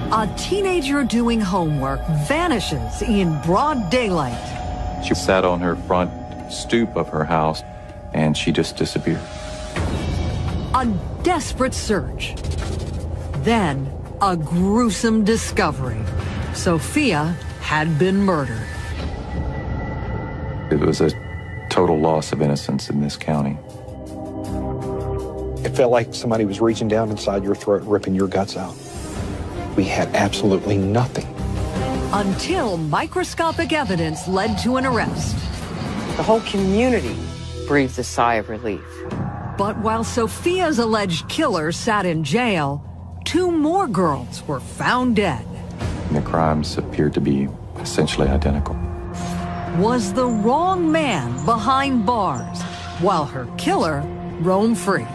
A teenager doing homework vanishes in broad daylight. She sat on her front stoop of her house, and she just disappeared. A desperate search. Then, a gruesome discovery. Sophia had been murdered. It was a total loss of innocence in this county. It felt like somebody was reaching down inside your throat, ripping your guts out. We had absolutely nothing. Until microscopic evidence led to an arrest. The whole community breathed a sigh of relief. But while Sophia's alleged killer sat in jail, 2 more girls were found dead. The crimes appeared to be essentially identical. Was the wrong man behind bars, while her killer roamed free.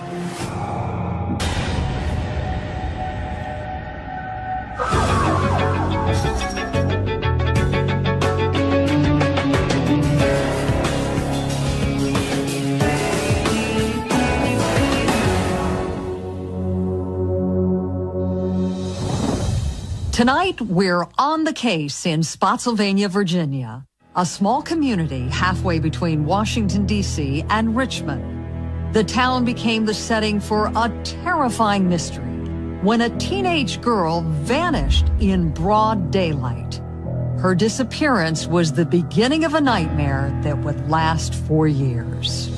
Tonight, we're on the case in Spotsylvania, Virginia, a small community halfway between Washington, D.C. and Richmond. The town became the setting for a terrifying mystery when a teenage girl vanished in broad daylight. Her disappearance was the beginning of a nightmare that would last for years.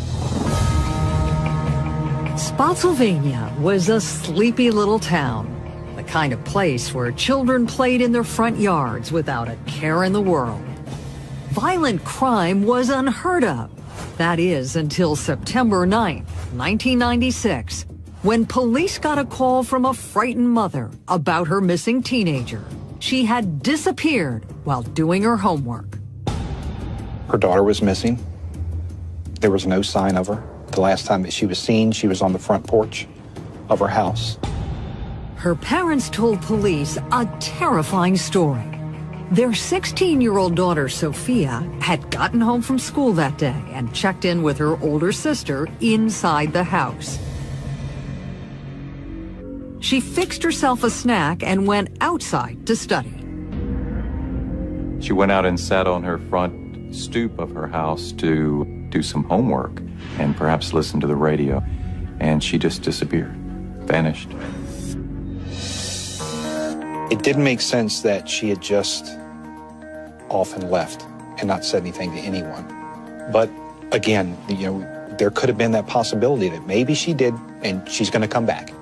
Spotsylvania was a sleepy little town. The kind of place where children played in their front yards without a care in the world. Violent crime was unheard of. That is, until September 9th, 1996, when police got a call from a frightened mother about her missing teenager. She had disappeared while doing her homework. Her daughter was missing. There was no sign of her. The last time that she was seen, she was on the front porch of her house. Her parents told police a terrifying story. Their 16-year-old daughter, Sophia, had gotten home from school that day and checked in with her older sister inside the house. She fixed herself a snack and went outside to study. She went out and sat on her front stoop of her house to do some homework and perhaps listen to the radio, and she just disappeared, vanished. It didn't make sense that she had just off and left and not said anything to anyone. But again, there could have been that possibility that maybe she did, and she's going to come back.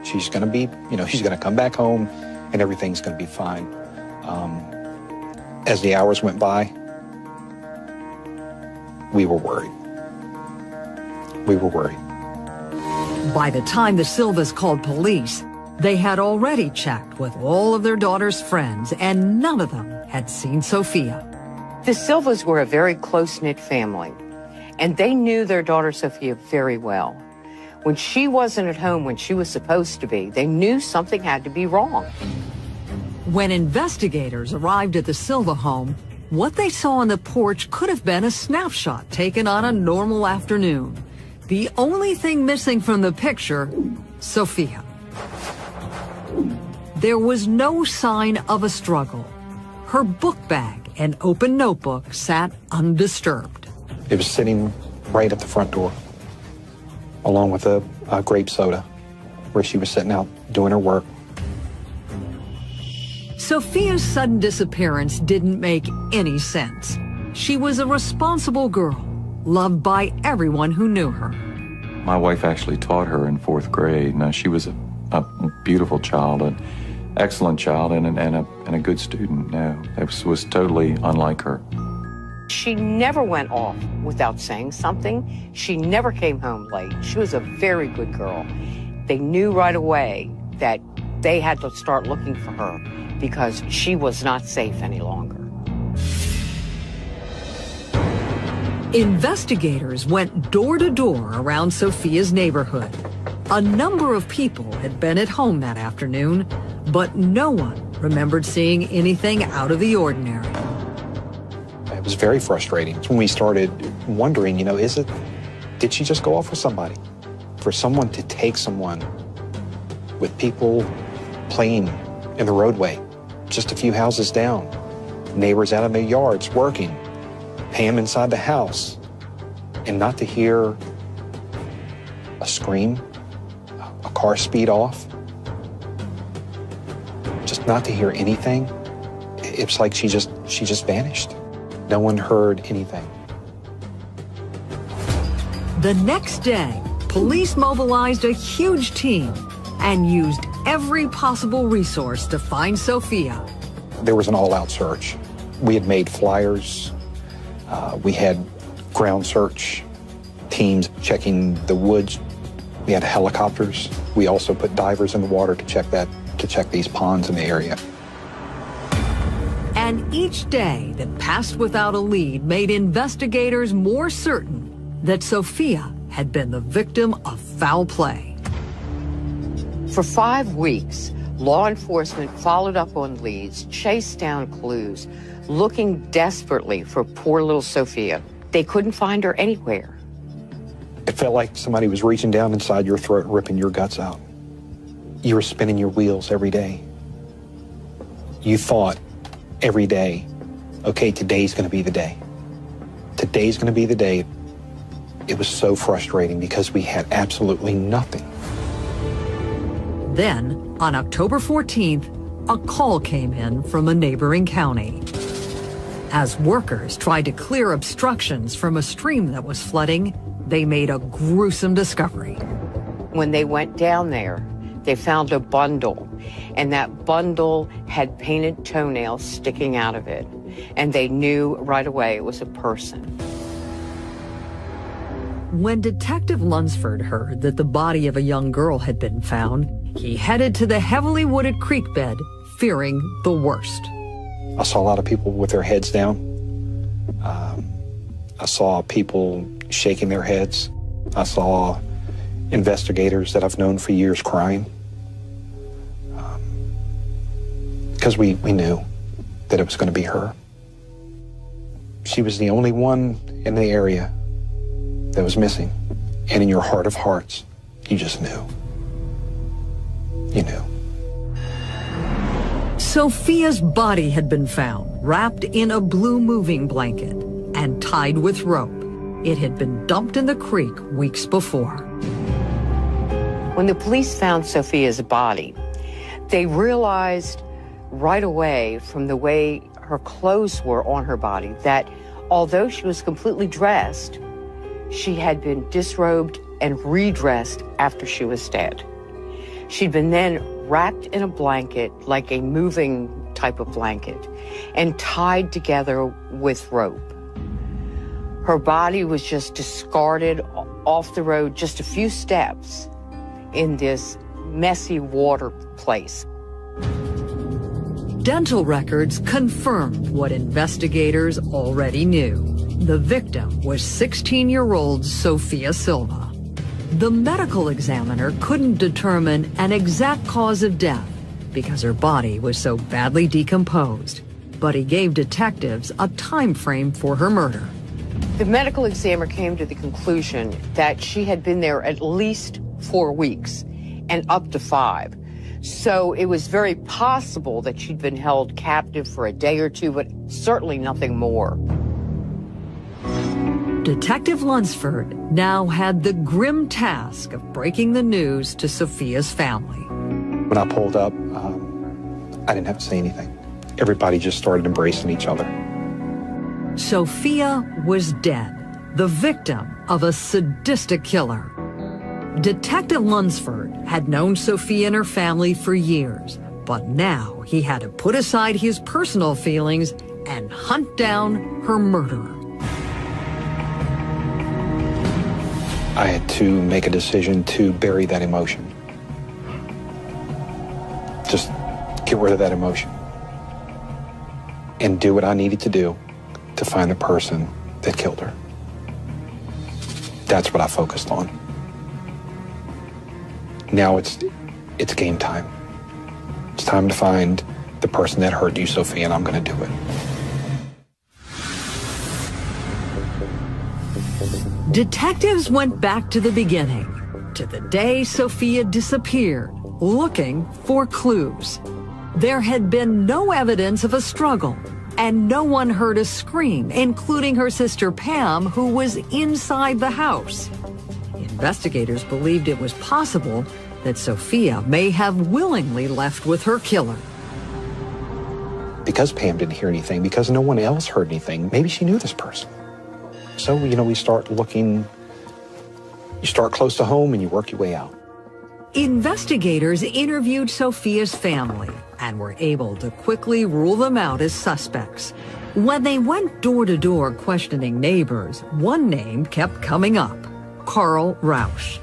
She's going to be, she's going to come back home and everything's going to be fine. As the hours went by, we were worried. We were worried. By the time the Silvas called police, they had already checked with all of their daughter's friends, and none of them had seen Sophia. The Silvas were a very close-knit family, and they knew their daughter Sophia very well. When she wasn't at home when she was supposed to be, they knew something had to be wrong. When investigators arrived at the Silva home, what they saw on the porch could have been a snapshot taken on a normal afternoon. The only thing missing from the picture, Sophia. There was no sign of a struggle. Her book bag and open notebook sat undisturbed. It was sitting right at the front door, along with a grape soda, where she was sitting out doing her work. Sophia's sudden disappearance didn't make any sense. She was a responsible girl, loved by everyone who knew her. My wife actually taught her in 4th grade. Now, she was a beautiful child, an excellent child, and a good student. No, it was totally unlike her. She never went off without saying something. She never came home late. She was a very good girl. They knew right away that they had to start looking for her because she was not safe any longer. Investigators went door to door around Sophia's neighborhood. A number of people had been at home that afternoon, but no one remembered seeing anything out of the ordinary. It was very frustrating when we started wondering, did she just go off with somebody? For someone to take someone with people playing in the roadway, just a few houses down. Neighbors out in their yards working. Pam inside the house. And not to hear a scream, a car speed off, just not to hear anything. It's like she just vanished. No one heard anything. The next day, police mobilized a huge team and used every possible resource to find Sophia. There was an all-out search. We had made flyers. We had ground search teams checking the woods. We had helicopters. We also put divers in the water to check these ponds in the area. And each day that passed without a lead made investigators more certain that Sophia had been the victim of foul play. For 5 weeks, law enforcement followed up on leads, chased down clues, looking desperately for poor little Sophia. They couldn't find her anywhere. It felt like somebody was reaching down inside your throat and ripping your guts out. You were spinning your wheels every day. You thought every day, okay, today's gonna be the day. Today's gonna be the day. It was so frustrating because we had absolutely nothing. Then, on October 14th, a call came in from a neighboring county. As workers tried to clear obstructions from a stream that was flooding, they made a gruesome discovery. When they went down there, they found a bundle, and that bundle had painted toenails sticking out of it. And they knew right away it was a person. When Detective Lunsford heard that the body of a young girl had been found, he headed to the heavily wooded creek bed, fearing the worst. I saw a lot of people with their heads down. I saw people shaking their heads. I saw investigators that I've known for years crying. Because we knew that it was going to be her. She was the only one in the area that was missing. And in your heart of hearts, you just knew. You knew. Sophia's body had been found, wrapped in a blue moving blanket and tied with rope. It had been dumped in the creek weeks before. When the police found Sophia's body, they realized right away from the way her clothes were on her body that although she was completely dressed, she had been disrobed and redressed after she was dead. She'd been then wrapped in a blanket, like a moving type of blanket, and tied together with rope. Her body was just discarded off the road just a few steps in this messy water place. Dental records confirmed what investigators already knew. The victim was 16-year-old Sophia Silva. The medical examiner couldn't determine an exact cause of death because her body was so badly decomposed, but he gave detectives a time frame for her murder. The medical examiner came to the conclusion that she had been there at least 4 weeks and up to 5. So it was very possible that she'd been held captive for a day or two, but certainly nothing more. Detective Lunsford now had the grim task of breaking the news to Sophia's family. When I pulled up, I didn't have to say anything. Everybody just started embracing each other. Sophia was dead, the victim of a sadistic killer. Detective Lunsford had known Sophia and her family for years, but now he had to put aside his personal feelings and hunt down her murderer. I had to make a decision to bury that emotion. Just get rid of that emotion and do what I needed to do to find the person that killed her. That's what I focused on. Now it's game time. It's time to find the person that hurt you, Sophia, and I'm going to do it. Detectives went back to the beginning, to the day Sophia disappeared, looking for clues. There had been no evidence of a struggle, and no one heard a scream, including her sister Pam, who was inside the house. Investigators believed it was possible that Sophia may have willingly left with her killer. Because Pam didn't hear anything, because no one else heard anything, maybe she knew this person. So, we start looking, you start close to home and you work your way out. Investigators interviewed Sophia's family and were able to quickly rule them out as suspects. When they went door to door questioning neighbors, one name kept coming up: Carl Rausch.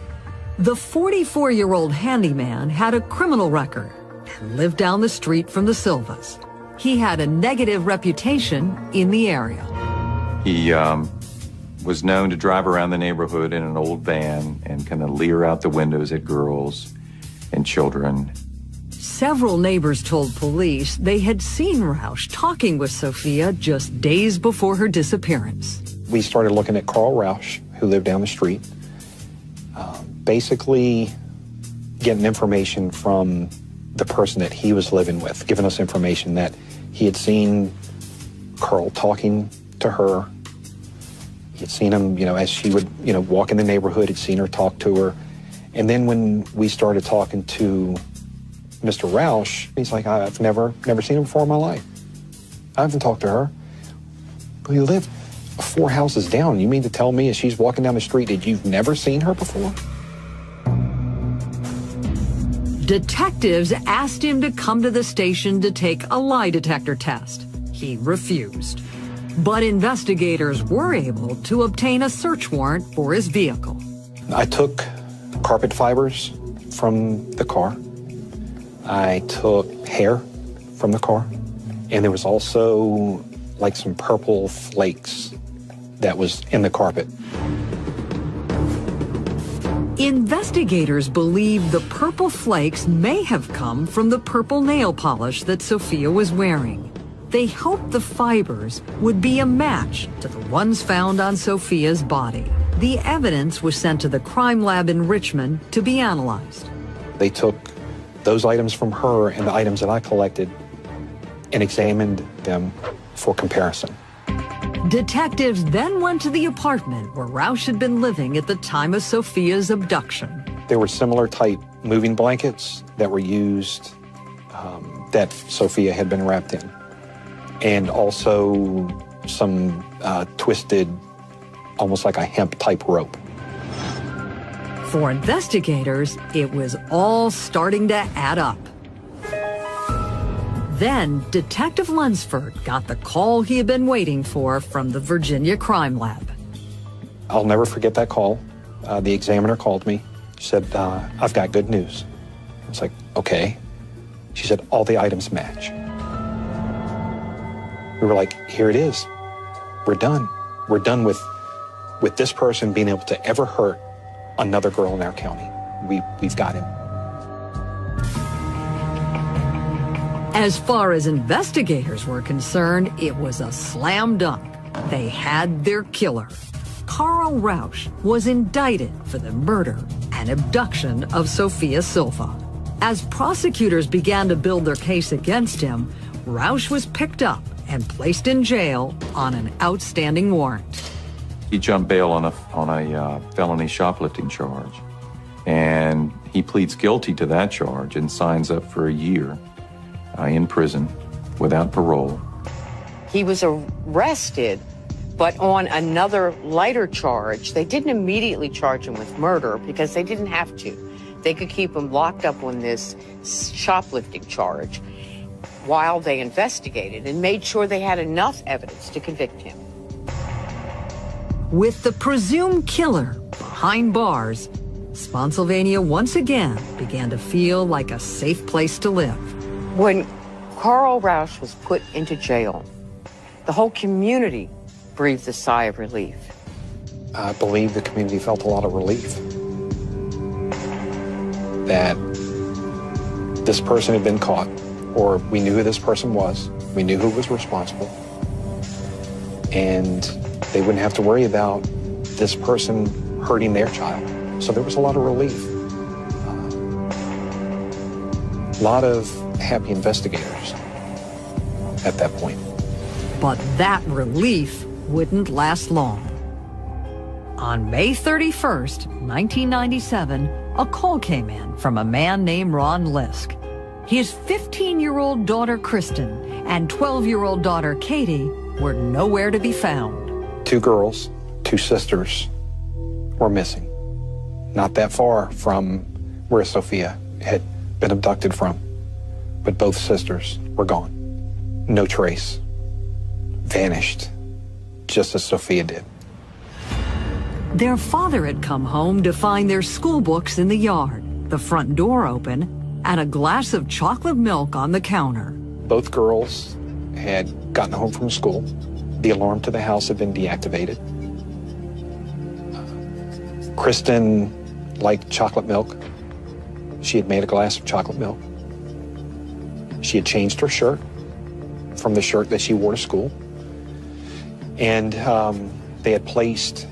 The 44-year-old handyman had a criminal record and lived down the street from the Silvas. He had a negative reputation in the area. He was known to drive around the neighborhood in an old van and kind of leer out the windows at girls and children. Several neighbors told police they had seen Rausch talking with Sophia just days before her disappearance. We started looking at Carl Rausch, who lived down the street, basically getting information from the person that he was living with, giving us information that he had seen Carl talking to her. He had seen him, as she would, walk in the neighborhood, he'd seen her talk to her. And then when we started talking to Mr. Rausch, he's like, I've never seen him before in my life. I haven't talked to her. But we lived 4 houses down. You mean to tell me as she's walking down the street that you've never seen her before? Detectives asked him to come to the station to take a lie detector test. He refused. But investigators were able to obtain a search warrant for his vehicle. I took carpet fibers from the car. I took hair from the car. And there was also like some purple flakes that was in the carpet. Investigators believe the purple flakes may have come from the purple nail polish that Sophia was wearing. They hoped the fibers would be a match to the ones found on Sophia's body. The evidence was sent to the crime lab in Richmond to be analyzed. They took those items from her and the items that I collected and examined them for comparison. Detectives then went to the apartment where Rausch had been living at the time of Sophia's abduction. There were similar type moving blankets that were used that Sophia had been wrapped in, and also some twisted, almost like a hemp type rope. For investigators, it was all starting to add up. Then, Detective Lunsford got the call he had been waiting for from the Virginia Crime Lab. I'll never forget that call. The examiner called me. She said, I've got good news. I was like, okay. She said, all the items match. We were like, here it is. We're done. We're done with this person being able to ever hurt another girl in our county. We've got him. As far as investigators were concerned, it was a slam dunk. They had their killer. Carl Rausch was indicted for the murder and abduction of Sophia Silva. As prosecutors began to build their case against him, Rausch was picked up and placed in jail on an outstanding warrant. He jumped bail on a felony shoplifting charge, and he pleads guilty to that charge and signs up for a year in prison without parole. He was arrested, but on another lighter charge. They didn't immediately charge him with murder because they didn't have to. They could keep him locked up on this shoplifting charge while they investigated and made sure they had enough evidence to convict him. With the presumed killer behind bars, Spotsylvania once again began to feel like a safe place to live. When Carl Rausch was put into jail, the whole community breathed a sigh of relief. I believe the community felt a lot of relief that this person had been caught, or we knew who this person was, we knew who was responsible, and they wouldn't have to worry about this person hurting their child. So there was a lot of relief. A lot of happy investigators at that point. But that relief wouldn't last long. On May 31st, 1997, a call came in from a man named Ron Lisk. His 15-year-old daughter, Kristen, and 12-year-old daughter, Katie, were nowhere to be found. 2 girls, 2 sisters were missing. Not that far from where Sophia had been abducted from. But both sisters were gone. No trace. Vanished, just as Sophia did. Their father had come home to find their school books in the yard, the front door open, and a glass of chocolate milk on the counter. Both girls had gotten home from school. The alarm to the house had been deactivated. Kristen liked chocolate milk. She had made a glass of chocolate milk. She had changed her shirt from the shirt that she wore to school. And they had placed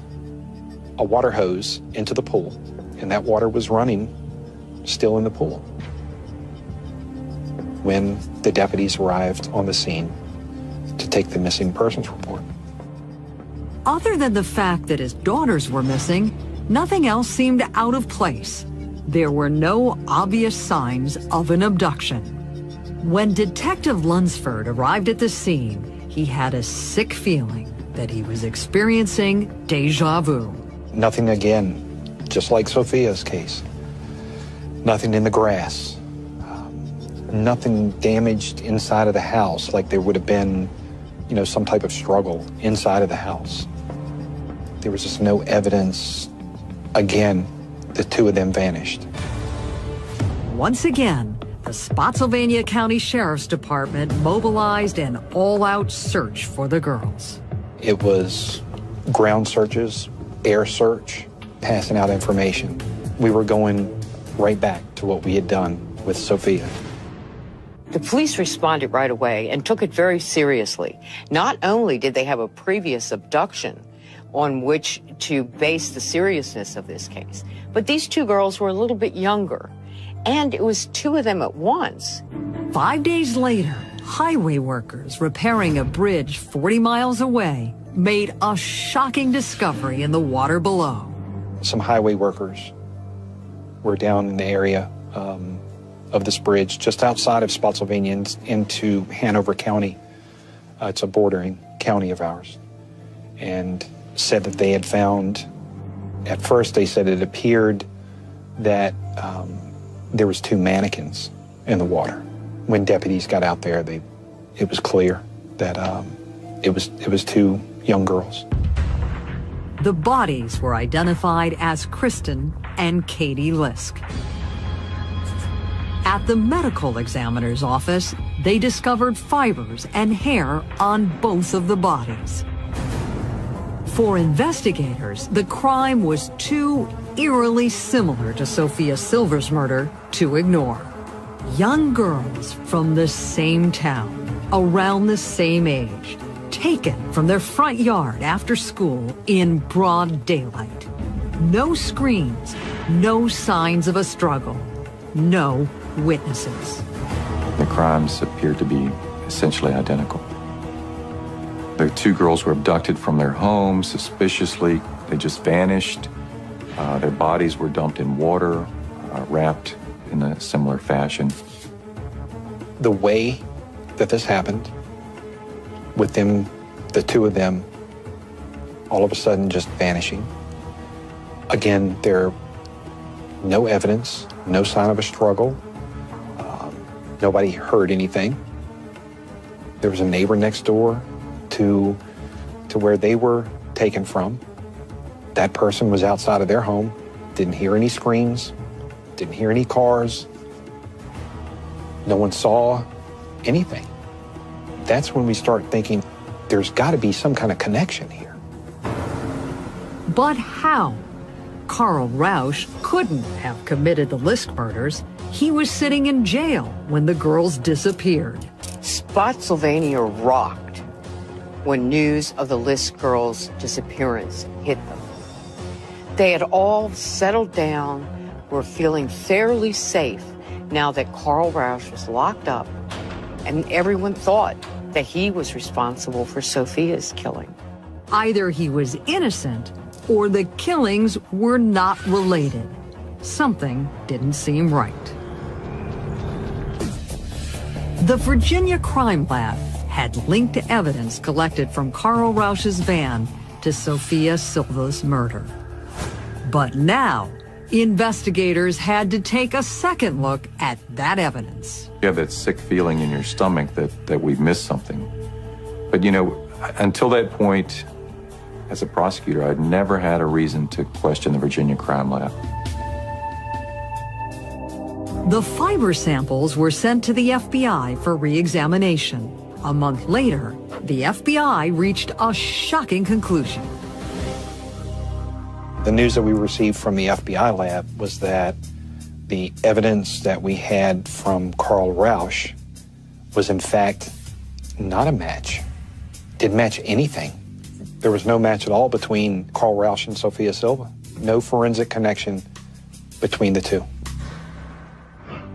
a water hose into the pool, and that water was running still in the pool when the deputies arrived on the scene to take the missing persons report. Other than the fact that his daughters were missing, nothing else seemed out of place. There were no obvious signs of an abduction. When Detective Lunsford arrived at the scene, he had a sick feeling that he was experiencing deja vu. Nothing again, just like Sophia's case. Nothing in the grass. Nothing damaged inside of the house, like there would have been, some type of struggle inside of the house. There was just no evidence. Again, the 2 of them vanished. Once again, the Spotsylvania County Sheriff's Department mobilized an all-out search for the girls. It was ground searches, air search, passing out information. We were going right back to what we had done with Sophia. The police responded right away and took it very seriously. Not only did they have a previous abduction on which to base the seriousness of this case, but these 2 girls were a little bit younger, and it was 2 of them at once. 5 days later, highway workers repairing a bridge 40 miles away made a shocking discovery in the water below. Some highway workers were down in the area of this bridge just outside of Spotsylvania into Hanover County. It's a bordering county of ours. And said that they had found, at first they said it appeared that there was 2 mannequins in the water. When deputies got out there, it was clear that it was 2 young girls. The bodies were identified as Kristen and Katie Lisk. At the medical examiner's office, they discovered fibers and hair on both of the bodies. For investigators, the crime was too eerily similar to Sophia Silver's murder to ignore. Young girls from the same town, around the same age, taken from their front yard after school in broad daylight. No screams, no signs of a struggle, no witnesses. The crimes appeared to be essentially identical. The 2 girls were abducted from their homes suspiciously. They just vanished. Their bodies were dumped in water, wrapped in a similar fashion. The way that this happened, with them, the 2 of them, all of a sudden just vanishing. Again, there no evidence, no sign of a struggle. Nobody heard anything. There was a neighbor next door to where they were taken from. That person was outside of their home, didn't hear any screams, didn't hear any cars. No one saw anything. That's when we start thinking there's got to be some kind of connection here. But how? Carl Rausch couldn't have committed the Lisk murders. He was sitting in jail when the girls disappeared. Spotsylvania rocked when news of the Lisk girls' disappearance hit them. They had all settled down, were feeling fairly safe, now that Carl Rausch was locked up, and everyone thought that he was responsible for Sophia's killing. Either he was innocent or the killings were not related. Something didn't seem right. The Virginia Crime Lab had linked evidence collected from Carl Rausch's van to Sophia Silva's murder. But now, investigators had to take a second look at that evidence. You have that sick feeling in your stomach that we've missed something. But, you know, until that point, as a prosecutor, I'd never had a reason to question the Virginia Crime Lab. The fiber samples were sent to the FBI for re-examination. A month later, the FBI reached a shocking conclusion. The news that we received from the FBI lab was that the evidence that we had from Carl Rausch was in fact not a match. Didn't match anything. There was no match at all between Carl Rausch and Sophia Silva. No forensic connection between the two.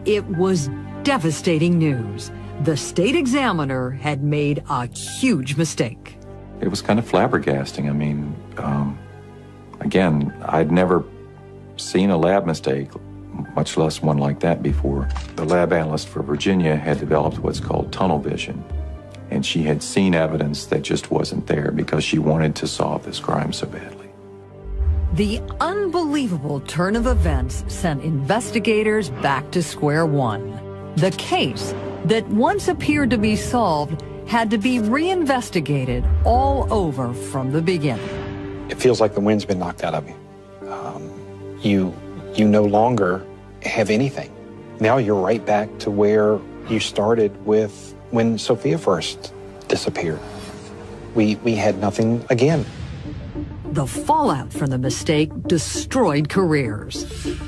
It was devastating news. The state examiner had made a huge mistake. It was kind of flabbergasting. I mean, again, I'd never seen a lab mistake, much less one like that before. The lab analyst for Virginia had developed what's called tunnel vision, and she had seen evidence that just wasn't there because she wanted to solve this crime so badly. The unbelievable turn of events sent investigators back to square one. The case that once appeared to be solved had to be reinvestigated all over from the beginning. It feels like the wind's been knocked out of you. You no longer have anything. Now you're right back to where you started with when Sophia first disappeared. We had nothing again. The fallout from the mistake destroyed careers.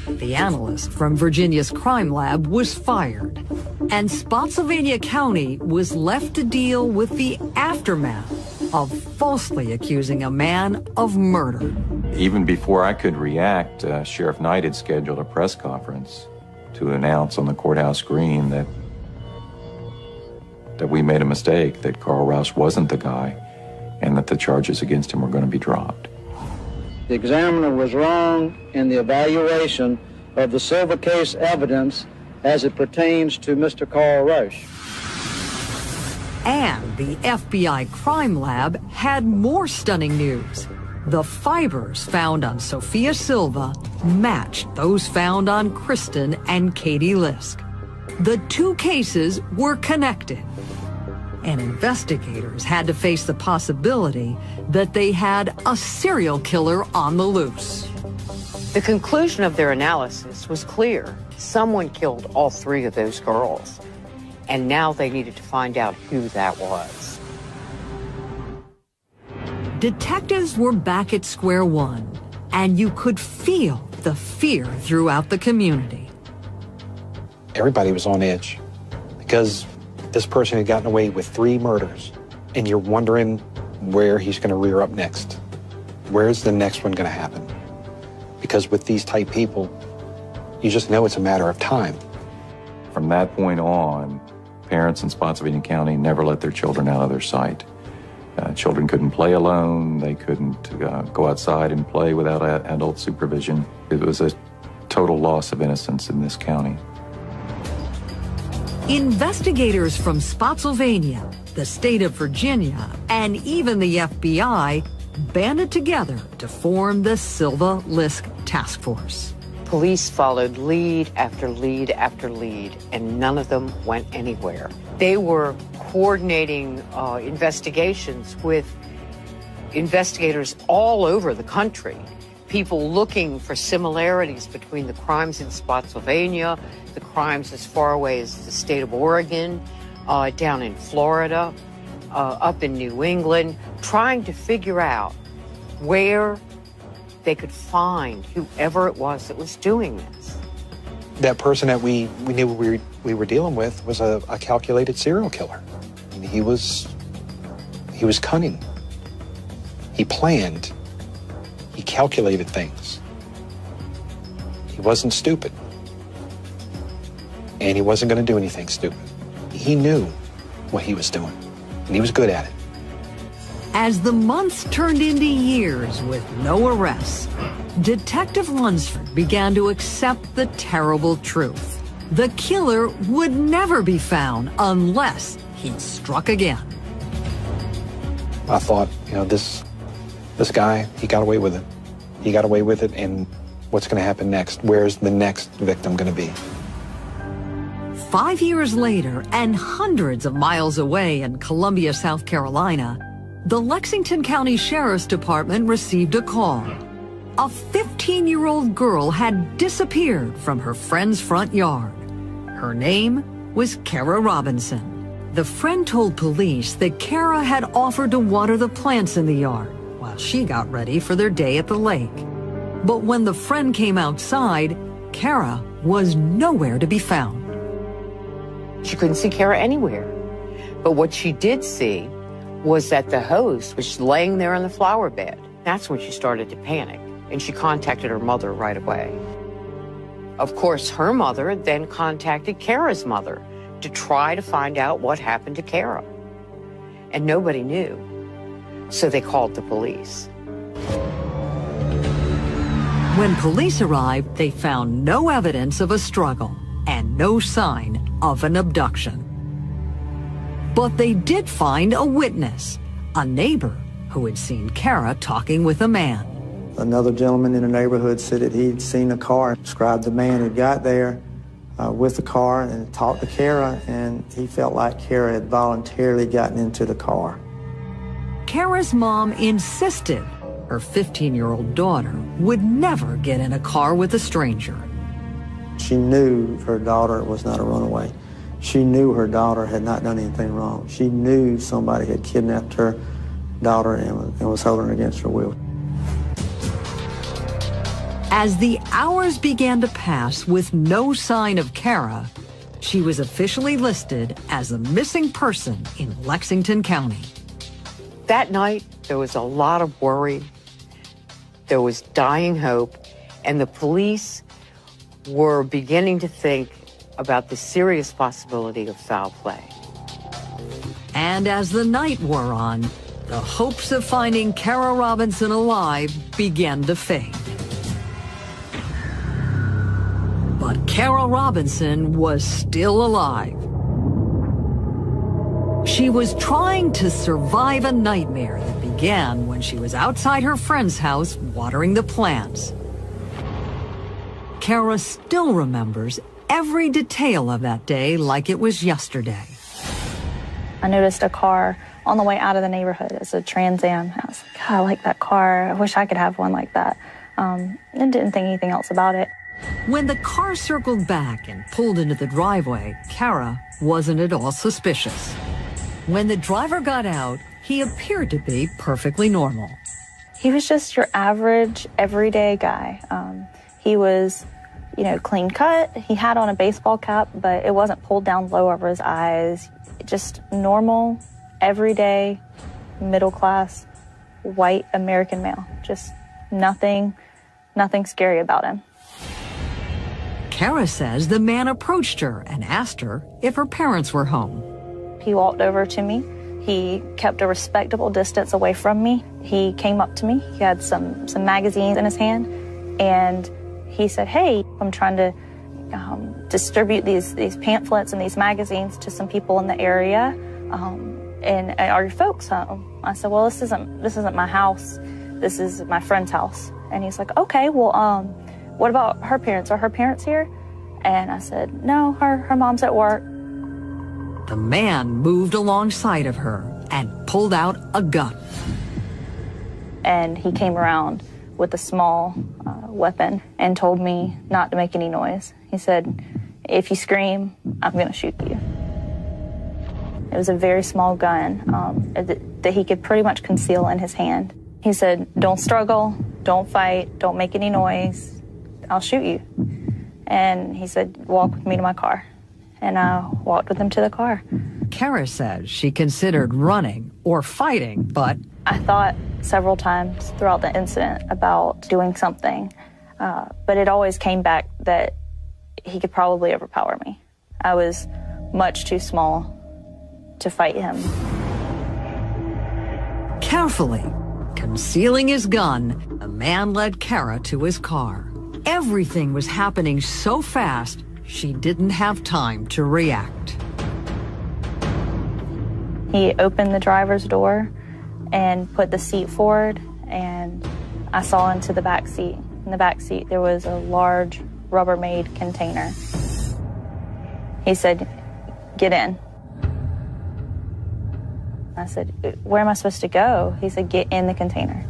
The analyst from Virginia's crime lab was fired, and Spotsylvania County was left to deal with the aftermath of falsely accusing a man of murder. Even before I could react, Sheriff Knight had scheduled a press conference to announce on the courthouse green that we made a mistake, that Carl Rausch wasn't the guy, and that the charges against him were going to be dropped. The examiner was wrong in the evaluation of the Silva case evidence as it pertains to Mr. Carl Rausch. And the FBI crime lab had more stunning news. The fibers found on Sophia Silva matched those found on Kristen and Katie Lisk. The two cases were connected, and investigators had to face the possibility that they had a serial killer on the loose. The conclusion of their analysis was clear. Someone killed all three of those girls, and now they needed to find out who that was. Detectives were back at square one, and you could feel the fear throughout the community. Everybody was on edge because this person had gotten away with 3 murders, and you're wondering where he's going to rear up next. Where's the next one going to happen? Because with these type people, you just know it's a matter of time. From that point on, parents in Spotsylvania County never let their children out of their sight. Children couldn't play alone. They couldn't go outside and play without adult supervision. It was a total loss of innocence in this county. Investigators from Spotsylvania, the state of Virginia, and even the FBI banded together to form the Silva Lisk Task Force. Police followed lead after lead after lead, and none of them went anywhere. They were coordinating investigations with investigators all over the country, people looking for similarities between the crimes in Spotsylvania, the crimes as far away as the state of Oregon, down in Florida, up in New England, trying to figure out where they could find whoever it was that was doing this. That person that we knew we were dealing with was a calculated serial killer. And he was cunning. He planned. He calculated things. He wasn't stupid. and he wasn't going to do anything stupid. He knew what he was doing, and he was good at it. As the months turned into years with no arrests, Detective Lunsford began to accept the terrible truth. The killer would never be found unless he struck again. I thought, you know, this guy, he got away with it. He got away with it, and what's going to happen next? Where's the next victim going to be? 5 years later, and hundreds of miles away in Columbia, South Carolina, the Lexington County Sheriff's Department received a call. A 15-year-old girl had disappeared from her friend's front yard. Her name was Kara Robinson. The friend told police that Kara had offered to water the plants in the yard while she got ready for their day at the lake. But when the friend came outside, Kara was nowhere to be found. She couldn't see Kara anywhere. But what she did see was that the hose was laying there in the flower bed. That's when she started to panic, and she contacted her mother right away. Of course, her mother then contacted Kara's mother to try to find out what happened to Kara. And nobody knew, so they called the police. When police arrived, they found no evidence of a struggle and no sign of an abduction. But they did find a witness, a neighbor who had seen Kara talking with a man. Another gentleman in the neighborhood said that he'd seen a car, described the man who got there with the car and talked to Kara, and he felt like Kara had voluntarily gotten into the car. Kara's mom insisted her 15-year-old daughter would never get in a car with a stranger. She knew her daughter was not a runaway. She knew her daughter had not done anything wrong. She knew somebody had kidnapped her daughter and was holding her against her will. As the hours began to pass with no sign of Kara, she was officially listed as a missing person in Lexington County. That night, there was a lot of worry. There was dying hope, and the police were beginning to think about the serious possibility of foul play. And as the night wore on, the hopes of finding Kara Robinson alive began to fade. But Kara Robinson was still alive. She was trying to survive a nightmare that began when she was outside her friend's house watering the plants. Kara still remembers every detail of that day like it was yesterday. I noticed a car on the way out of the neighborhood. It's a Trans Am. I was like, God, I like that car. I wish I could have one like that. And didn't think anything else about it. When the car circled back and pulled into the driveway, Kara wasn't at all suspicious. When the driver got out, he appeared to be perfectly normal. He was just your average, everyday guy. He was, you know, clean cut. He had on a baseball cap, but it wasn't pulled down low over his eyes. Just normal, everyday, middle-class, white American male. Just nothing scary about him. Kara says the man approached her and asked her if her parents were home. He walked over to me. He kept a respectable distance away from me. He came up to me. He had some magazines in his hand, and he said, "Hey, I'm trying to distribute these pamphlets and these magazines to some people in the area. And are your folks home?" I said, "Well, this isn't my house. This is my friend's house." And he's like, "Okay, well, what about her parents? Are her parents here?" And I said, "No, her mom's at work." The man moved alongside of her and pulled out a gun. And he came around with a small weapon and told me not to make any noise. He said, "If you scream, I'm going to shoot you." It was a very small gun that he could pretty much conceal in his hand. He said, "Don't struggle, don't fight, don't make any noise. I'll shoot you." And he said, "Walk with me to my car." And I walked with him to the car. Kara says she considered running or fighting, but I thought several times throughout the incident about doing something, but it always came back that he could probably overpower me. I was much too small to fight him. Carefully concealing his gun, the man led Kara to his car. Everything was happening so fast, she didn't have time to react. He opened the driver's door and put the seat forward, and I saw into the back seat. In the back seat, there was a large Rubbermaid container. He said, "Get in." I said, "Where am I supposed to go?" He said, "Get in the container."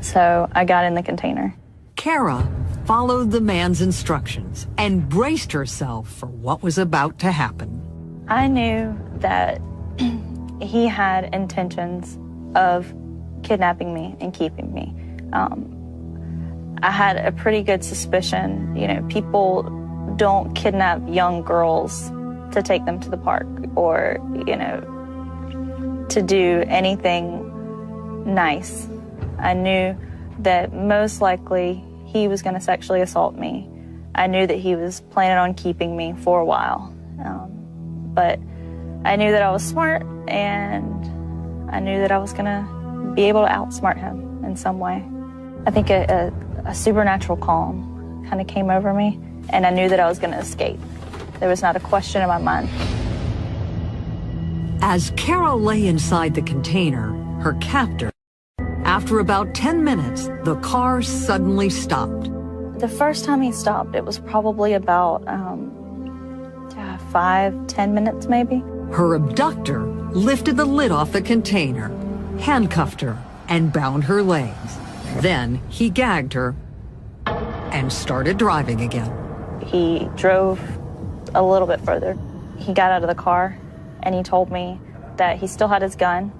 So I got in the container. Kara followed the man's instructions and braced herself for what was about to happen. I knew that he had intentions of kidnapping me and keeping me. I had a pretty good suspicion, people don't kidnap young girls to take them to the park or, to do anything nice. I knew that most likely he was going to sexually assault me. I knew that he was planning on keeping me for a while. But I knew that I was smart, and I knew that I was going to be able to outsmart him in some way. I think a supernatural calm kind of came over me, and I knew that I was going to escape. There was not a question in my mind. As Kara lay inside the container, her captor, after about 10 minutes, the car suddenly stopped. The first time he stopped, it was probably about 5-10 minutes maybe. Her abductor lifted the lid off the container, handcuffed her, and bound her legs. Then he gagged her and started driving again. He drove a little bit further. He got out of the car and he told me that he still had his gun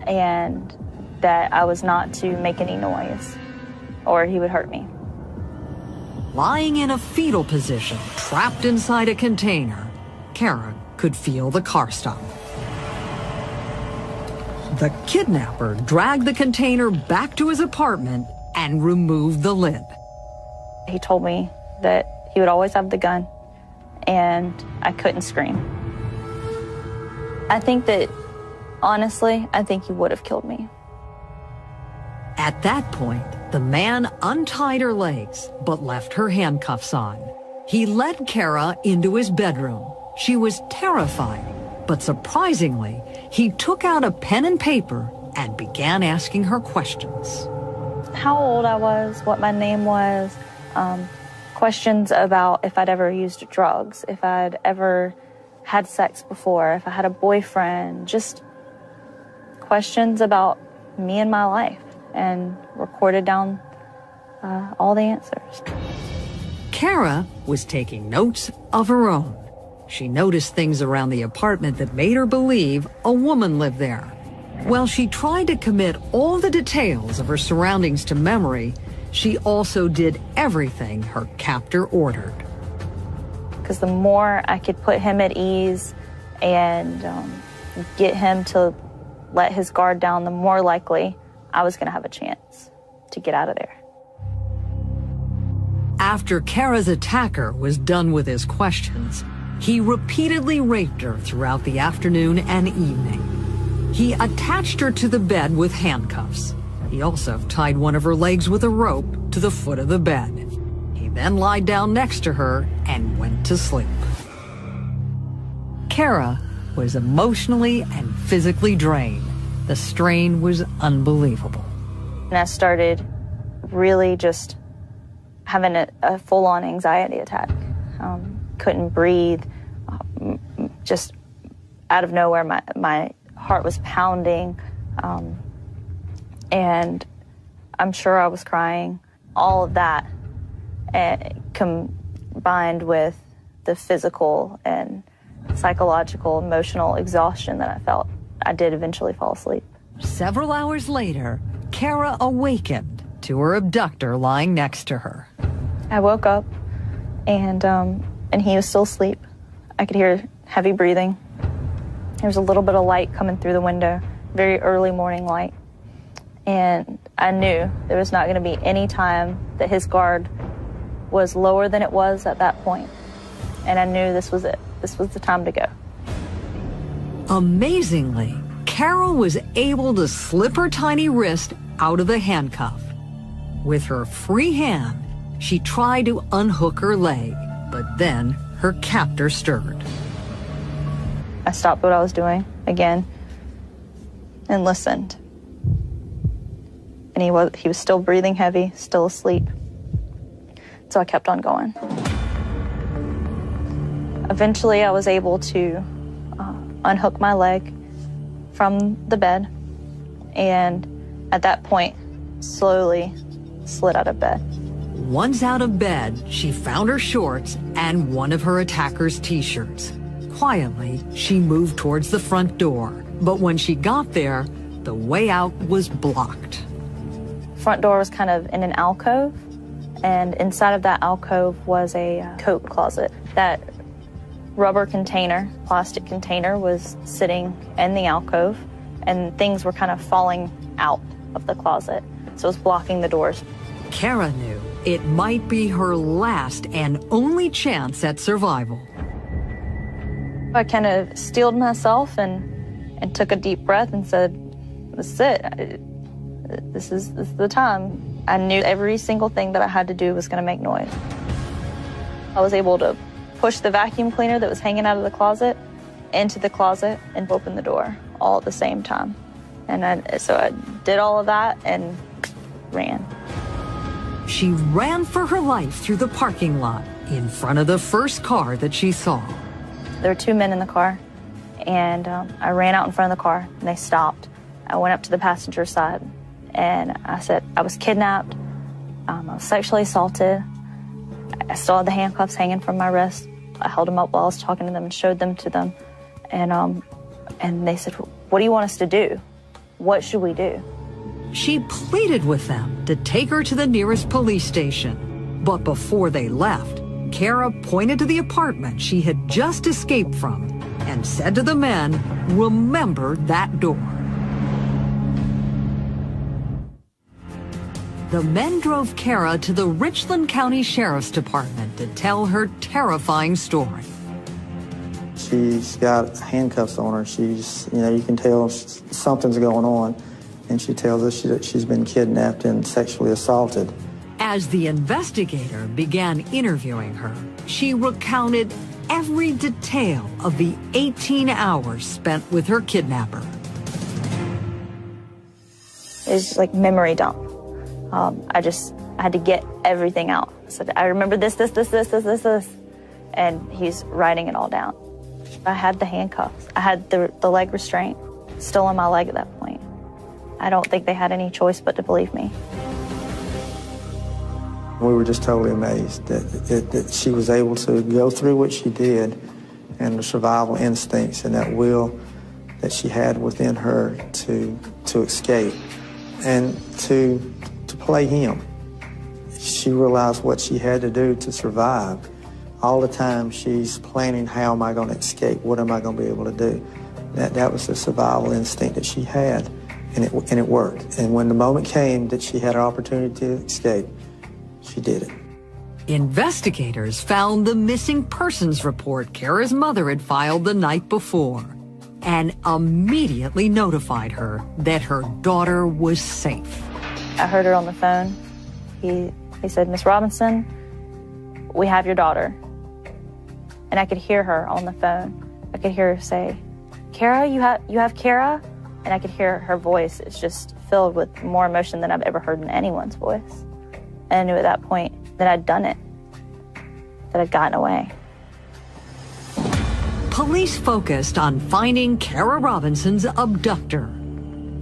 and that I was not to make any noise or he would hurt me. Lying in a fetal position, trapped inside a container, Kara could feel the car stop. The kidnapper dragged the container back to his apartment and removed the lid. He told me that he would always have the gun and I couldn't scream. I think that, honestly, I think he would have killed me. At that point, the man untied her legs but left her handcuffs on. He led Kara into his bedroom. She was terrified, but surprisingly, he took out a pen and paper and began asking her questions. How old I was, what my name was, questions about if I'd ever used drugs, if I'd ever had sex before, if I had a boyfriend, just questions about me and my life, and recorded down all the answers. Kara was taking notes of her own. She noticed things around the apartment that made her believe a woman lived there. While she tried to commit all the details of her surroundings to memory, she also did everything her captor ordered. Because the more I could put him at ease and get him to let his guard down, the more likely I was going to have a chance to get out of there. After Kara's attacker was done with his questions, he repeatedly raped her throughout the afternoon and evening. He attached her to the bed with handcuffs. He also tied one of her legs with a rope to the foot of the bed. He then lied down next to her and went to sleep. Kara was emotionally and physically drained. The strain was unbelievable. And I started really just having a full-on anxiety attack. Couldn't breathe. Just out of nowhere, my heart was pounding. And I'm sure I was crying. All of that combined with the physical and psychological, emotional exhaustion that I felt, I did eventually fall asleep. Several hours later, Kara awakened to her abductor lying next to her. I woke up and he was still asleep. I could hear heavy breathing. There was a little bit of light coming through the window, very early morning light. And I knew there was not going to be any time that his guard was lower than it was at that point. and I knew this was it. This was the time to go. Amazingly, Kara was able to slip her tiny wrist out of the handcuff. With her free hand, she tried to unhook her leg, but then her captor stirred. I stopped what I was doing again and listened. And he was still breathing heavy, still asleep. So I kept on going. Eventually, I was able to unhook my leg from the bed, and at that point, slowly slid out of bed. Once out of bed, she found her shorts and one of her attacker's t-shirts. Quietly, she moved towards the front door, but when she got there, the way out was blocked. Front door was kind of in an alcove, and inside of that alcove was a coat closet. That rubber container, plastic container, was sitting in the alcove, and things were kind of falling out of the closet, so it was blocking the doors. Kara knew it might be her last and only chance at survival. I kind of steeled myself and took a deep breath and said, "This is it. This is the time." I knew every single thing that I had to do was going to make noise. I was able to push the vacuum cleaner that was hanging out of the closet into the closet and open the door all at the same time. And so I did all of that and ran. She ran for her life through the parking lot in front of the first car that she saw. There were two men in the car, and I ran out in front of the car, and they stopped. I went up to the passenger side, and I said, I was kidnapped, I was sexually assaulted, I still had the handcuffs hanging from my wrist. I held them up while I was talking to them and showed them to them, and they said, "What do you want us to do? What should we do?" She pleaded with them to take her to the nearest police station. But before they left, Kara pointed to the apartment she had just escaped from and said to the men, "Remember that door." The men drove Kara to the Richland County Sheriff's Department to tell her terrifying story. She's got handcuffs on her. You can tell something's going on. And she tells us that she's been kidnapped and sexually assaulted. As the investigator began interviewing her, she recounted every detail of the 18 hours spent with her kidnapper. It was like memory dump. I had to get everything out. So I remember this. And he's writing it all down. I had the handcuffs. I had the leg restraint still on my leg at that point. I don't think they had any choice but to believe me. We were just totally amazed that she was able to go through what she did, and the survival instincts and that will that she had within her to escape and to play him. She realized what she had to do to survive. All the time she's planning, how am I going to escape? What am I going to be able to do? That was the survival instinct that she had, and it worked. And when the moment came that she had an opportunity to escape, she did it. Investigators found the missing persons report Kara's mother had filed the night before and immediately notified her that her daughter was safe. I heard her on the phone. He said, "Miss Robinson, we have your daughter." And I could hear her on the phone. I could hear her say, "Kara, you have Kara?" And I could hear her voice. It's just filled with more emotion than I've ever heard in anyone's voice. And I knew at that point that I'd done it, that I'd gotten away. Police focused on finding Kara Robinson's abductor.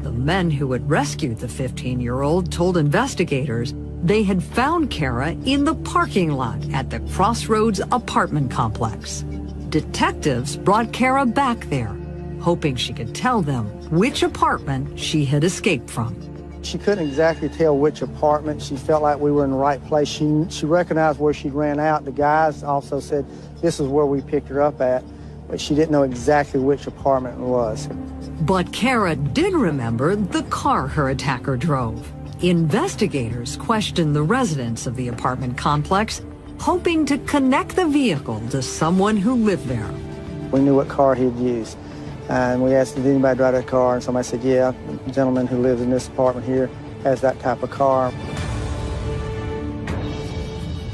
The men who had rescued the 15-year-old told investigators they had found Kara in the parking lot at the Crossroads apartment complex. Detectives brought Kara back there, hoping she could tell them which apartment she had escaped from. She couldn't exactly tell which apartment. She felt like we were in the right place. She recognized where she ran out. The guys also said this is where we picked her up at, but she didn't know exactly which apartment it was. But Kara did remember the car her attacker drove. Investigators questioned the residents of the apartment complex, hoping to connect the vehicle to someone who lived there. We knew what car he'd used. And we asked, did anybody drive that car? And somebody said, yeah, the gentleman who lives in this apartment here has that type of car.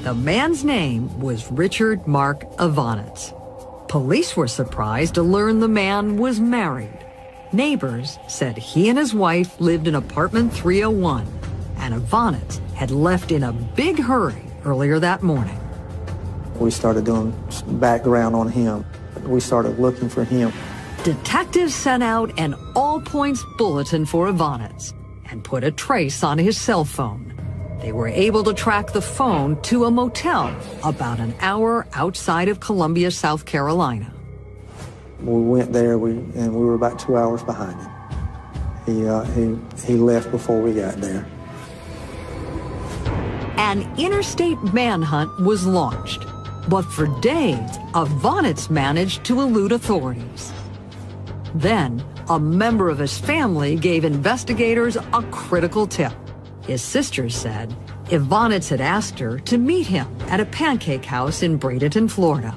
The man's name was Richard Mark Evonitz. Police were surprised to learn the man was married. Neighbors said he and his wife lived in apartment 301, and Evonitz had left in a big hurry earlier that morning. We started doing background on him. We started looking for him. Detectives sent out an all-points bulletin for Evonitz and put a trace on his cell phone. They were able to track the phone to a motel about an hour outside of Columbia, South Carolina. We went there, and we were about 2 hours behind him. He left before we got there. An interstate manhunt was launched, but for days, Evonitz managed to elude authorities. Then, a member of his family gave investigators a critical tip. His sister said Evonitz had asked her to meet him at a pancake house in Bradenton, Florida.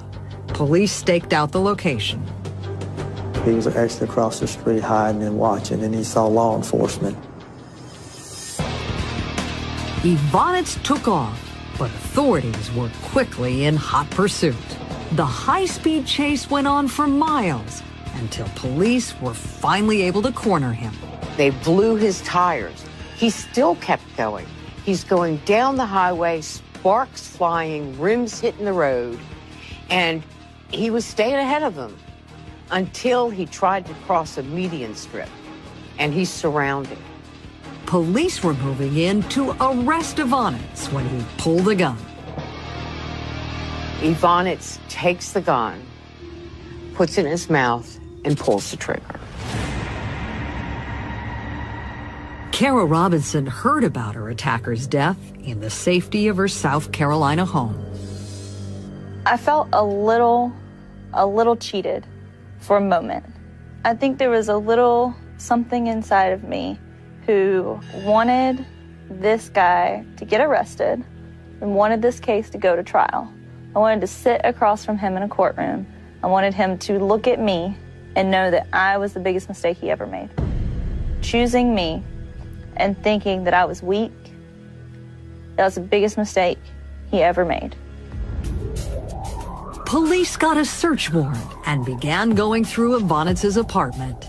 Police staked out the location. He was actually across the street hiding and watching, and he saw law enforcement. Evonitz took off, but authorities were quickly in hot pursuit. The high-speed chase went on for miles until police were finally able to corner him. They blew his tires. He still kept going. He's going down the highway, sparks flying, rims hitting the road, and he was staying ahead of them until he tried to cross a median strip, and he's surrounded. Police were moving in to arrest Evonitz when he pulled the gun. Evonitz takes the gun, puts it in his mouth, and pulls the trigger. Kara Robinson heard about her attacker's death in the safety of her South Carolina home. I felt a little cheated for a moment. I think there was a little something inside of me who wanted this guy to get arrested and wanted this case to go to trial. I wanted to sit across from him in a courtroom. I wanted him to look at me and know that I was the biggest mistake he ever made. Choosing me and thinking that I was weak, that was the biggest mistake he ever made. Police got a search warrant and began going through Evonitz's apartment.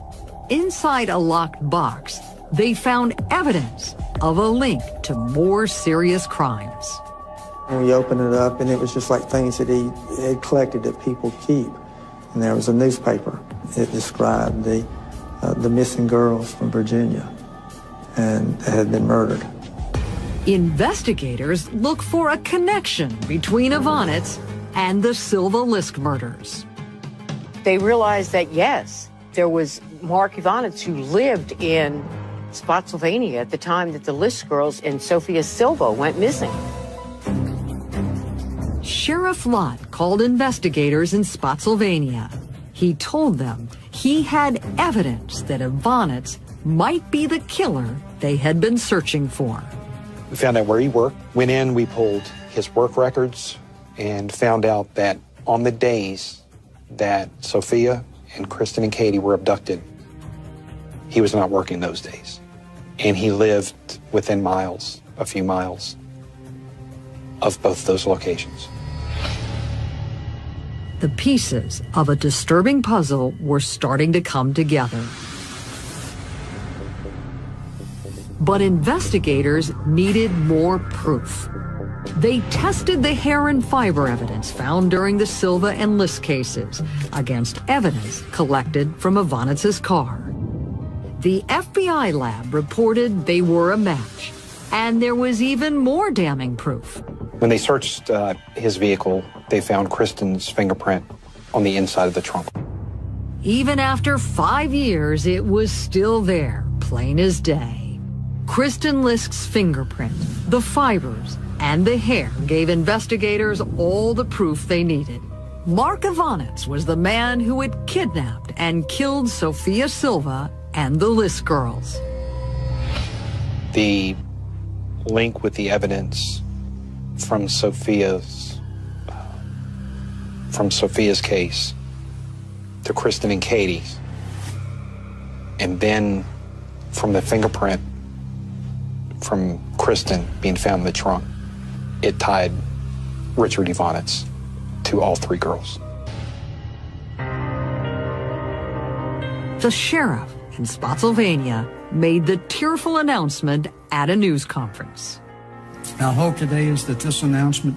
Inside a locked box, they found evidence of a link to more serious crimes. And we opened it up, and it was just like things that he had collected that people keep. And there was a newspaper. It described the missing girls from Virginia and had been murdered. Investigators look for a connection between Evonitz and the Silva Lisk murders. They realized that, yes, there was Mark Evonitz who lived in Spotsylvania at the time that the Lisk girls and Sophia Silva went missing. Sheriff Lott called investigators in Spotsylvania. He told them he had evidence that Evonitz might be the killer they had been searching for. We found out where he worked, went in, we pulled his work records, and found out that on the days that Sophia and Kristen and Katie were abducted, he was not working those days. And he lived within miles, a few miles, of both those locations. The pieces of a disturbing puzzle were starting to come together. But investigators needed more proof. They tested the hair and fiber evidence found during the Silva and Lisk cases against evidence collected from Evonitz's car. The FBI lab reported they were a match, and there was even more damning proof. When they searched his vehicle, they found Kristen's fingerprint on the inside of the trunk. Even after 5 years, it was still there, plain as day. Kristen Lisk's fingerprint, the fibers, and the hair gave investigators all the proof they needed. Mark Evonitz was the man who had kidnapped and killed Sophia Silva and the Lisk girls. The link with the evidence from Sophia's from Sophia's case to Kristen and Katie's, and then from the fingerprint from Kristen being found in the trunk, it tied Richard Evonitz to all three girls. The sheriff in Spotsylvania made the tearful announcement at a news conference. Our hope today is that this announcement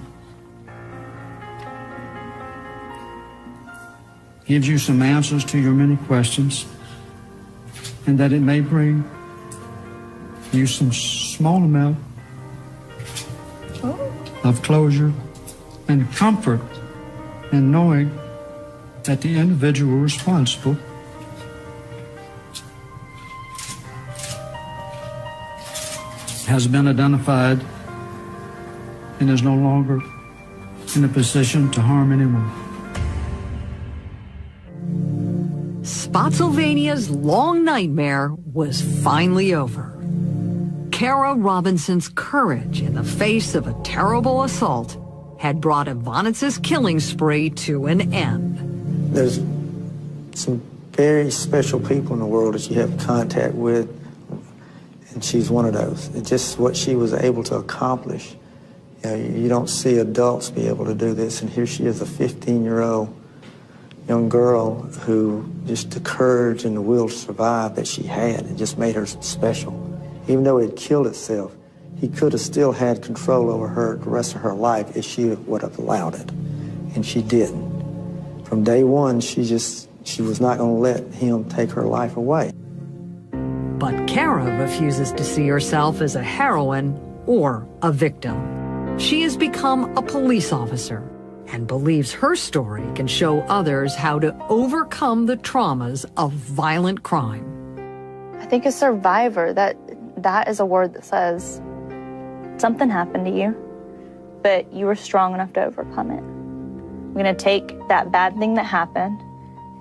gives you some answers to your many questions, and that it may bring you some small amount of closure and comfort in knowing that the individual responsible has been identified and is no longer in a position to harm anyone. Spotsylvania's long nightmare was finally over. Kara Robinson's courage in the face of a terrible assault had brought Evonitz's killing spree to an end. There's some very special people in the world that you have contact with, and she's one of those. It's just what she was able to accomplish. You know, you don't see adults be able to do this, and here she is, a 15-year-old young girl who just the courage and the will to survive that she had, it just made her special. Even though it had killed itself, he could have still had control over her the rest of her life if she would have allowed it, and she didn't. From day one, she was not going to let him take her life away. But Kara refuses to see herself as a heroine or a victim. She has become a police officer and believes her story can show others how to overcome the traumas of violent crime. I think a survivor, that is a word that says something happened to you, but you were strong enough to overcome it. I'm going to take that bad thing that happened,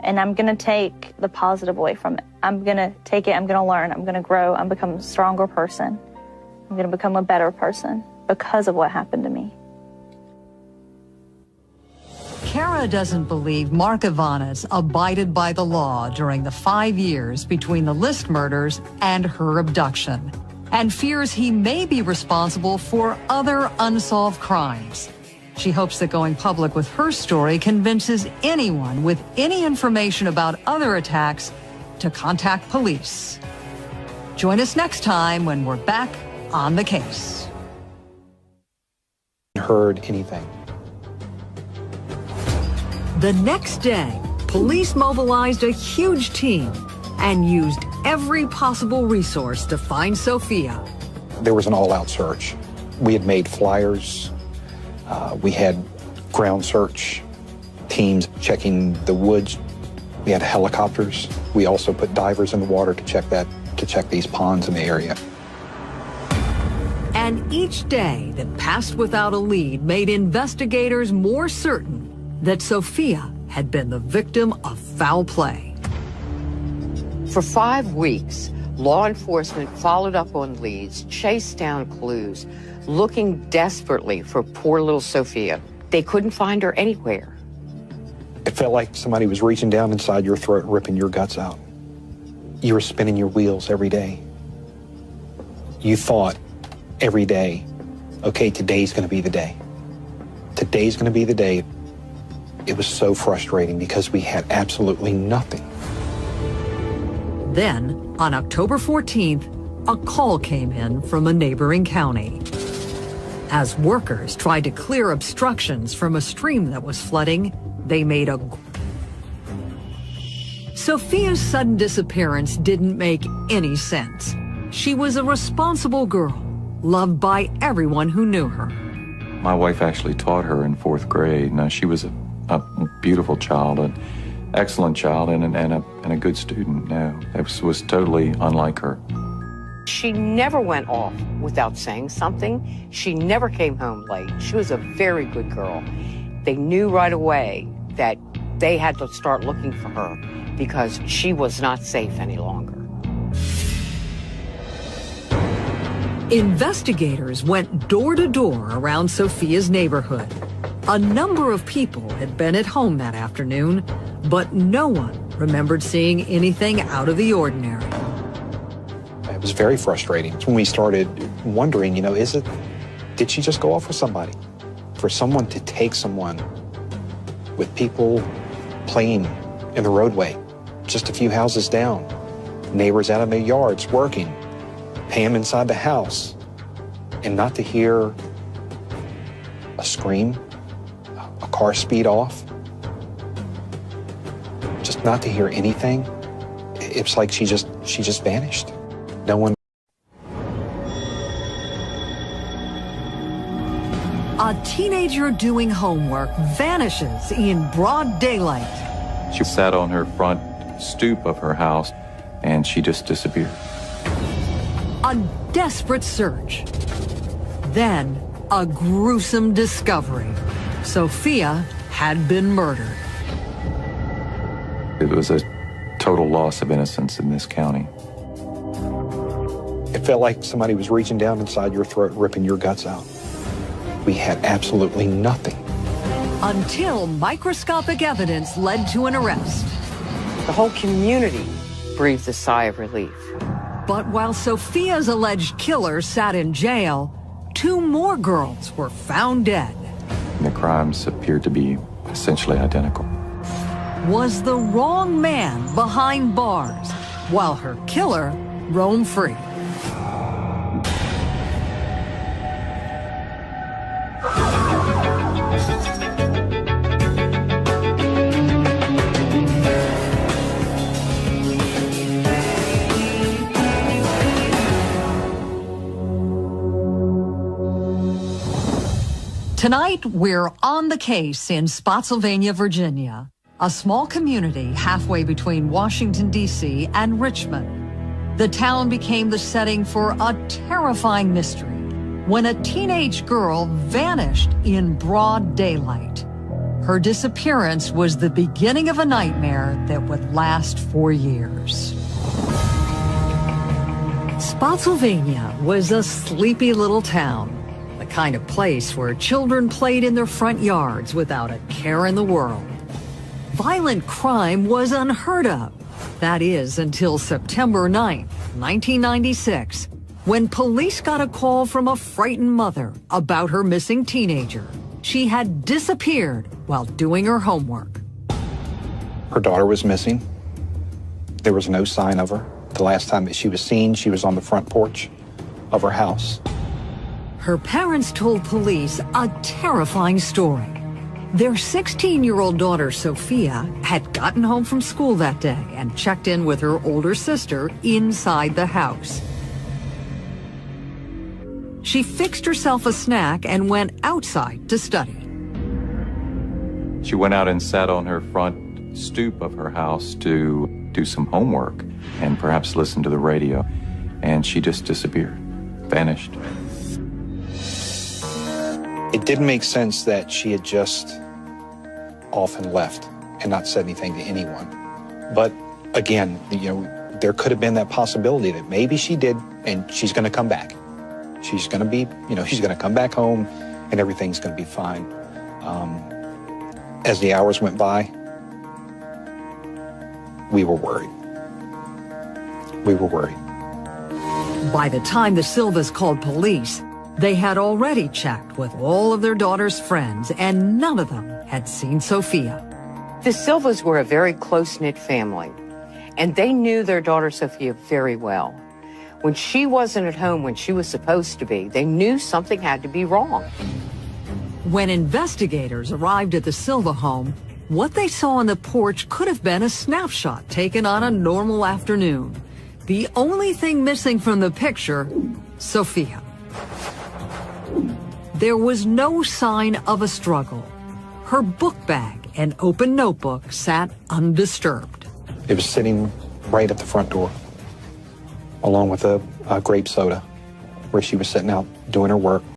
and I'm going to take the positive away from it. I'm going to take it, I'm going to learn, I'm going to grow, I'm become a stronger person. I'm going to become a better person because of what happened to me. Kara doesn't believe Mark Evonitz abided by the law during the 5 years between the List murders and her abduction, and fears he may be responsible for other unsolved crimes. She hopes that going public with her story convinces anyone with any information about other attacks to contact police. Join us next time when we're back on the case. Heard anything. The next day, police mobilized a huge team and used every possible resource to find Sophia. There was an all-out search. We had made flyers. We had ground search teams checking the woods. We had helicopters. We also put divers in the water to check these ponds in the area. And each day that passed without a lead made investigators more certain that Sophia had been the victim of foul play. For 5 weeks, law enforcement followed up on leads, chased down clues, looking desperately for poor little Sophia. They couldn't find her anywhere. It felt like somebody was reaching down inside your throat and ripping your guts out. You were spinning your wheels every day. You thought every day, okay, today's going to be the day. Today's going to be the day. It was so frustrating because we had absolutely nothing. Then, on October 14th, a call came in from a neighboring county. As workers tried to clear obstructions from a stream that was flooding, they made a... Sophia's sudden disappearance didn't make any sense. She was a responsible girl, loved by everyone who knew her. My wife actually taught her in 4th grade. Now, she was a beautiful child, an excellent child, and a good student. No, it was totally unlike her. She never went off without saying something. She never came home late. She was a very good girl. They knew right away that they had to start looking for her because she was not safe any longer. Investigators went door to door around Sophia's neighborhood. A number of people had been at home that afternoon, but no one remembered seeing anything out of the ordinary. It was very frustrating when we started wondering, did she just go off with somebody? For someone to take someone with people playing in the roadway, just a few houses down, neighbors out in their yards working, pay them inside the house, and not to hear a scream, a car speed off, just not to hear anything. It's like she just vanished. No one. A teenager doing homework vanishes in broad daylight. She sat on her front stoop of her house, and she just disappeared. A desperate search. Then, a gruesome discovery. Sophia had been murdered. It was a total loss of innocence in this county. It felt like somebody was reaching down inside your throat, ripping your guts out. We had absolutely nothing. Until microscopic evidence led to an arrest. The whole community breathed a sigh of relief. But while Sophia's alleged killer sat in jail, 2 more girls were found dead. The crimes appeared to be essentially identical. Was the wrong man behind bars, while her killer roamed free. Tonight, we're on the case in Spotsylvania, Virginia, a small community halfway between Washington, D.C. and Richmond. The town became the setting for a terrifying mystery when a teenage girl vanished in broad daylight. Her disappearance was the beginning of a nightmare that would last for years. Spotsylvania was a sleepy little town. The kind of place where children played in their front yards without a care in the world. Violent crime was unheard of. That is, until September 9th, 1996, when police got a call from a frightened mother about her missing teenager. She had disappeared while doing her homework. Her daughter was missing. There was no sign of her. The last time that she was seen, she was on the front porch of her house. Her parents told police a terrifying story. Their 16-year-old daughter, Sophia, had gotten home from school that day and checked in with her older sister inside the house. She fixed herself a snack and went outside to study. She went out and sat on her front stoop of her house to do some homework and perhaps listen to the radio, and she just disappeared, vanished. It didn't make sense that she had just off and left and not said anything to anyone. But again, there could have been that possibility that maybe she did, and she's going to come back. She's going to be, she's going to come back home and everything's going to be fine. As the hours went by, we were worried. We were worried. By the time the Silvas called police, they had already checked with all of their daughter's friends, and none of them had seen Sophia. The Silvas were a very close-knit family, and they knew their daughter Sophia very well. When she wasn't at home when she was supposed to be, they knew something had to be wrong. When investigators arrived at the Silva home, what they saw on the porch could have been a snapshot taken on a normal afternoon. The only thing missing from the picture, Sophia. There was no sign of a struggle. Her book bag and open notebook sat undisturbed. It was sitting right at the front door, along with a grape soda, where she was sitting out doing her work.